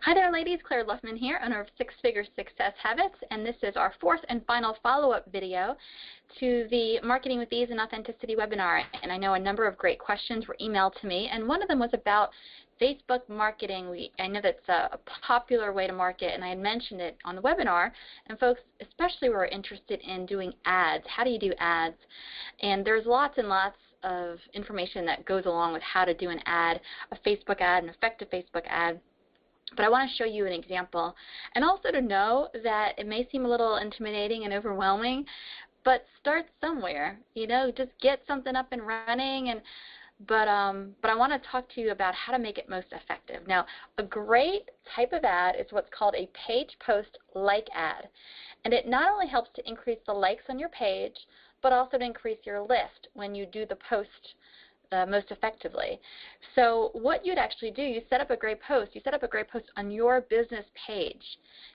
Hi there, ladies. Claire Luffman here, owner of Six Figure Success Habits, and this is our fourth and final follow-up video to the Marketing with Ease and Authenticity webinar. And I know a number of great questions were emailed to me, and one of them was about Facebook marketing. I know that's a popular way to market, and I had mentioned it on the webinar, and folks especially were interested in doing ads. How do you do ads? And there's lots and lots of information that goes along with how to do an ad, a Facebook ad, an effective Facebook ad. But I want to show you an example, and also to know that it may seem a little intimidating and overwhelming, but start somewhere. You know, just get something up and running. But I want to talk to you about how to make it most effective. Now, a great type of ad is what's called a page post like ad, and it not only helps to increase the likes on your page, but also to increase your list when you do the post most effectively. So what you'd actually do, you set up a great post. You set up a great post on your business page,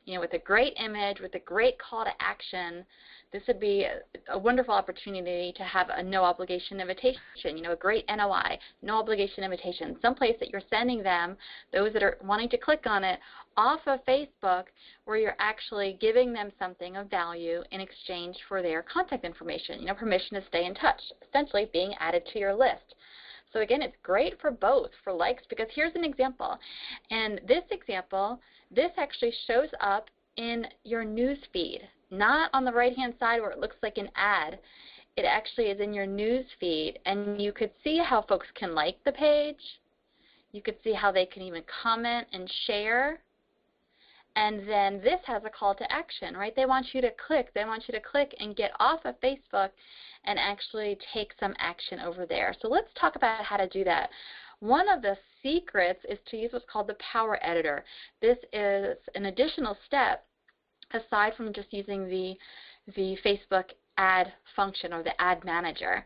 you know, with a great image, with a great call to action. This would be a wonderful opportunity to have a no obligation invitation, you know, a great NOI, no obligation invitation, someplace that you're sending them, those that are wanting to click on it, off of Facebook, where you're actually giving them something of value in exchange for their contact information, you know, permission to stay in touch, essentially being added to your list. So again, it's great for both, for likes, because here's an example. And this example, this actually shows up in your news feed, not on the right-hand side where it looks like an ad. It actually is in your news feed, and you could see how folks can like the page. You could see how they can even comment and share. And then this has a call to action, right? They want you to click. They want you to click and get off of Facebook and actually take some action over there. So let's talk about how to do that. One of the secrets is to use what's called the Power Editor. This is an additional step aside from just using the Facebook ad function or the ad manager.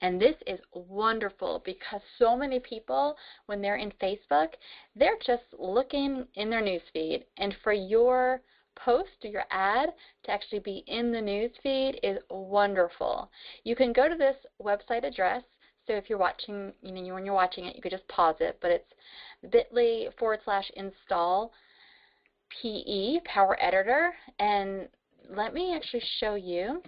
And this is wonderful because so many people, when they're in Facebook, they're just looking in their newsfeed. And for your post or your ad to actually be in the newsfeed is wonderful. You can go to this website address. So if you're watching, you know, when you're watching it, you could just pause it. But it's bit.ly/install PE, Power Editor. And let me actually show you.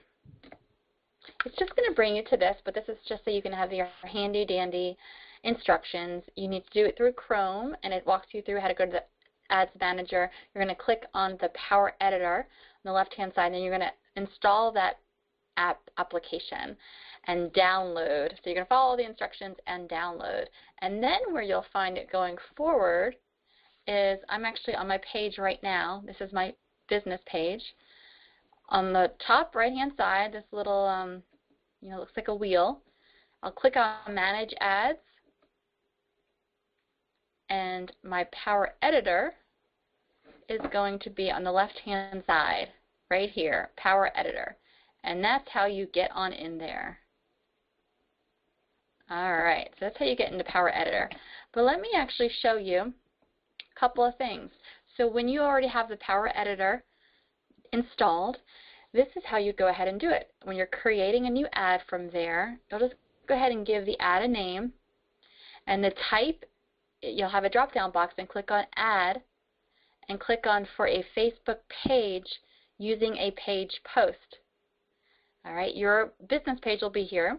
It's just going to bring you to this, but this is just so you can have your handy dandy instructions. You need to do it through Chrome, and it walks you through how to go to the Ads Manager. You're going to click on the Power Editor on the left-hand side, and you're going to install that application and download. So you're going to follow the instructions and download. And then where you'll find it going forward is, I'm actually on my page right now. This is my business page. On the top right-hand side, this little, you know, looks like a wheel. I'll click on Manage Ads, and my Power Editor is going to be on the left-hand side, right here, Power Editor. And that's how you get on in there. All right, so that's how you get into Power Editor. But let me actually show you a couple of things. So when you already have the Power Editor installed, this is how you go ahead and do it. When you're creating a new ad from there, you'll just go ahead and give the ad a name, and the type, you'll have a drop-down box, and click on Add, and click on for a Facebook page using a page post. All right, your business page will be here,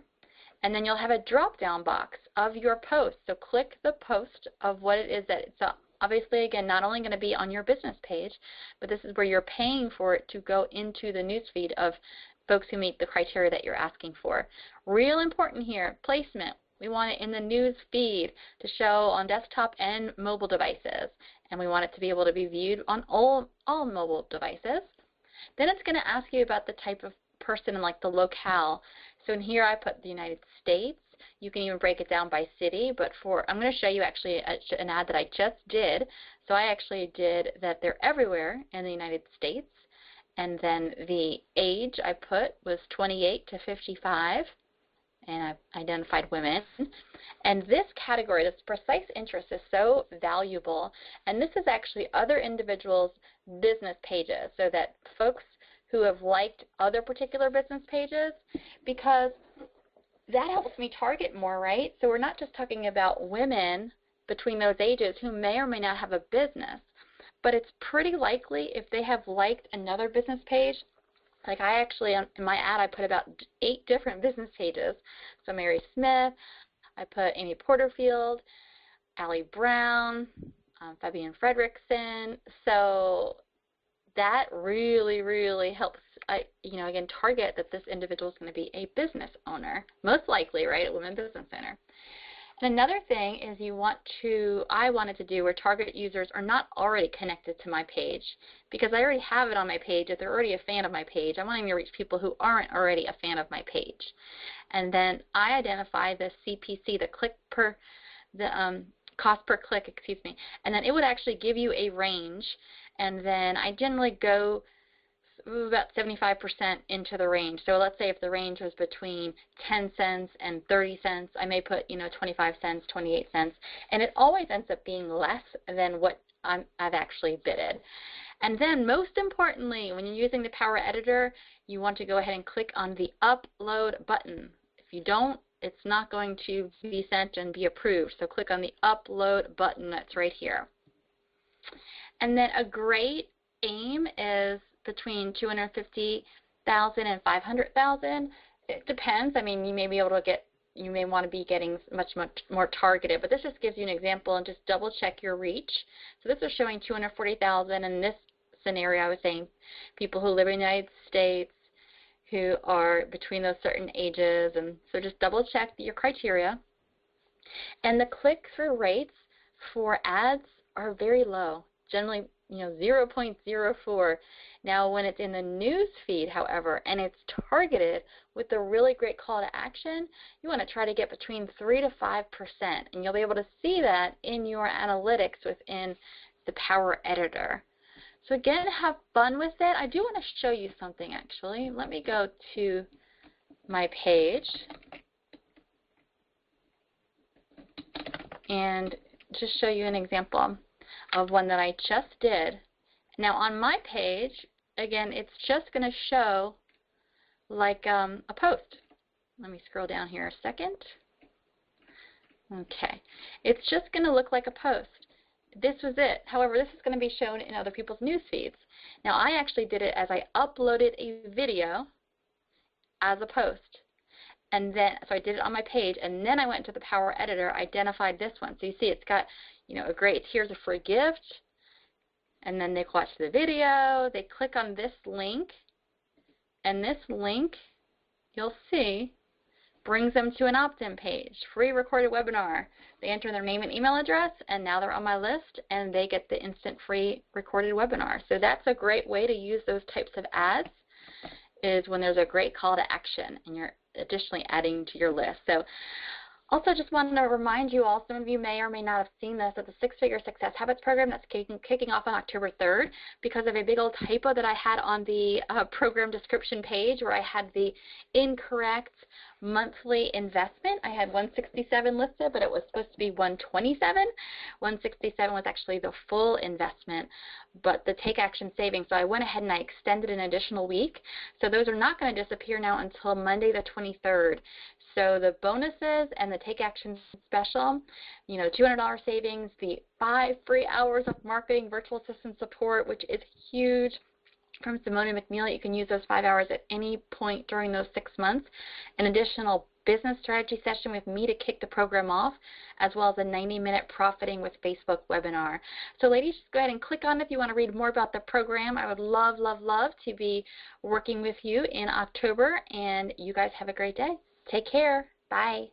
and then you'll have a drop-down box of your post. So click the post of what it is that it's obviously, again, not only going to be on your business page, but this is where you're paying for it to go into the newsfeed of folks who meet the criteria that you're asking for. Real important here, placement. We want it in the news feed to show on desktop and mobile devices, and we want it to be able to be viewed on all mobile devices. Then it's going to ask you about the type of person and like the locale. So in here I put the United States. You can even break it down by city, but I'm going to show you actually an ad that I just did. So I actually did that they're everywhere in the United States, and then the age I put was 28 to 55, and I identified women. And this category, this precise interest, is so valuable, and this is actually other individuals' business pages, so that folks who have liked other particular business pages, because that helps me target more, right? So we're not just talking about women between those ages who may or may not have a business, but it's pretty likely if they have liked another business page. Like I actually, in my ad, I put about 8 different business pages. So Mary Smith, I put Amy Porterfield, Allie Brown, Fabienne Fredrickson. So that really, really helps, again, target that this individual is going to be a business owner, most likely, right, a women business owner. And another thing is I wanted to do where target users are not already connected to my page, because I already have it on my page. If they're already a fan of my page, I want to reach people who aren't already a fan of my page. And then I identify the CPC, the cost per click, excuse me, and then it would actually give you a range, and then I generally go about 75% into the range. So let's say if the range was between 10 cents and 30 cents, I may put 25 cents, 28 cents, and it always ends up being less than what I've actually bidded. And then most importantly, when you're using the Power Editor, you want to go ahead and click on the Upload button. If you don't, it's not going to be sent and be approved. So click on the Upload button that's right here. And then a great aim is between 250,000 and 500,000. It depends. I mean, you may be able to you may want to be getting much more targeted, but this just gives you an example, and just double check your reach. So this is showing 240,000. In this scenario, I was saying people who live in the United States, who are between those certain ages, and so just double check your criteria. And the click-through rates for ads are very low, generally 0.04. Now when it's in the news feed, however, and it's targeted with a really great call to action, you want to try to get between 3 to 5%, and you'll be able to see that in your analytics within the Power Editor. So again, have fun with it. I do want to show you something actually. Let me go to my page and just show you an example of one that I just did. Now on my page, again, it's just going to show like a post. Let me scroll down here a second. Okay, it's just going to look like a post. This was it. However, this is going to be shown in other people's news feeds. Now I actually did it as I uploaded a video as a post. And then, so I did it on my page, and then I went to the Power Editor, identified this one. So you see it's got, a great, here's a free gift, and then they watch the video, they click on this link, and this link, you'll see, brings them to an opt-in page, free recorded webinar. They enter their name and email address, and now they're on my list, and they get the instant free recorded webinar. So that's a great way to use those types of ads, is when there's a great call to action, and you're additionally adding to your list. So also just wanted to remind you all, some of you may or may not have seen this, that the Six-Figure Success Habits program that's kicking off on October 3rd, because of a big old typo that I had on the program description page where I had the incorrect monthly investment. I had 167 listed, but it was supposed to be 127. 167 was actually the full investment, but the take action savings. So I went ahead and I extended an additional week. So those are not going to disappear now until Monday the 23rd. So the bonuses and the take action special, $200 savings, the 5 free hours of marketing virtual assistant support, which is huge, from Simone McNeil. You can use those 5 hours at any point during those 6 months. An additional business strategy session with me to kick the program off, as well as a 90-minute Profiting with Facebook webinar. So ladies, just go ahead and click on it if you want to read more about the program. I would love, love, love to be working with you in October, and you guys have a great day. Take care. Bye.